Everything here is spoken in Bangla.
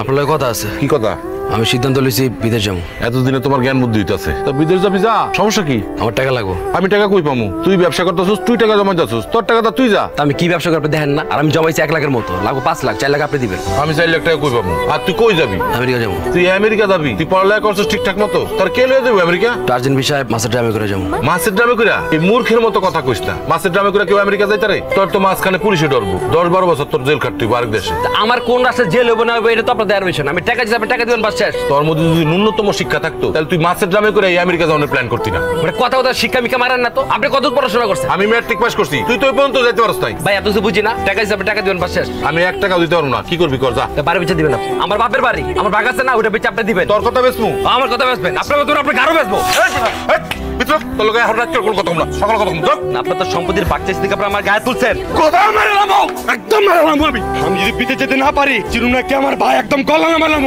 আপনার লগে কথা আছে। কি কথা? আমি সিদ্ধান্ত লইছি বিদেশ যাবো। এতদিনে তোমার জ্ঞান বুদ্ধি হইতাছে, তা বিদেশ যাবি যা, সমস্যা কি? আমার টাকা লাগবো। আমি টাকা কই পামু? তুই ব্যবসা করতেছিস, তুই টাকা জমাইতেছিস, তোর টাকাটা তুই যা। তা আমি কি ব্যবসা করতে দেখেন না? আর আমি জমাইছি 1 লাখের মতো, লাগবো 5 লাখ, 4 লাখ আপনি দিবেন। আমি 4 লাখ টাকা কই পামু? আর তুই কই যাবি? আমেরিকা যাবো। তুই আমেরিকা যাবি? তুই পড়ালেখা করছিস ঠিকঠাক মতো? তোর কে লয়ে যাবো আমেরিকা? টার্জেন বিষয়ে মাছের ড্রামে করে যাবো। মাছের ড্রামে কইরা? এই মূর্খের মতো কথা কইস না। মাছের ড্রামে কইরা কেউ আমেরিকা যাইতে রে? তোর তো মাঝখানে পুলিশে ধরবো, 10-12 বছর তোর জেল খাটতে আরেক দেশে। আমার কোন রাষ্ট্রে জেল হইব না হইব এটা তো আপনার দেওয়ার বিষয় না। আমি টাকা দিতে টাকা দিবেন, বাস শেষ। তোর মধ্যে যদি ন্যূনতম শিক্ষা থাকতো তাহলে তুই মাছের ড্রামে করে এই আমেরিকা যাওয়ার প্ল্যান করতি না। মানে কথা কথা শিক্ষা মিক্ষা মারেন না তো। আপনি কত পড়াশোনা করছেন? আমি ম্যাট্রিক পাস করছি, তুই তো ওই পর্যন্ত যাইতে পারছ নাই। ভাই এত কিছু বুঝি না। টাকা দিতে টাকা দিবেন, বাস শেষ। আমি 1 টাকাও দিতে পারবো না। কি করবি কর, যা। বাড়ি বেচে দিবেন আপনি। আমার বাপের বাড়ি, আমার বাগ আছে না, ওটা বেচে আপনি দিবেন। তোর কথা বেচমু? আমার কথা বেচবেন। আপনার কথা আপনি গারো বেচবো। তোর লোকে এখন রাত কোন কথা বললাম, সকাল কথা বললাম। আপনার তো সম্পত্তির বাগ চাইছে আপনি আমার গায়ে তুলছেন। কথা মারলাম, একদম মারলাম। আমি যদি বিদেশ যেতে না পারি চিরুনাকে আমার ভাই একদম গলা মারলাম।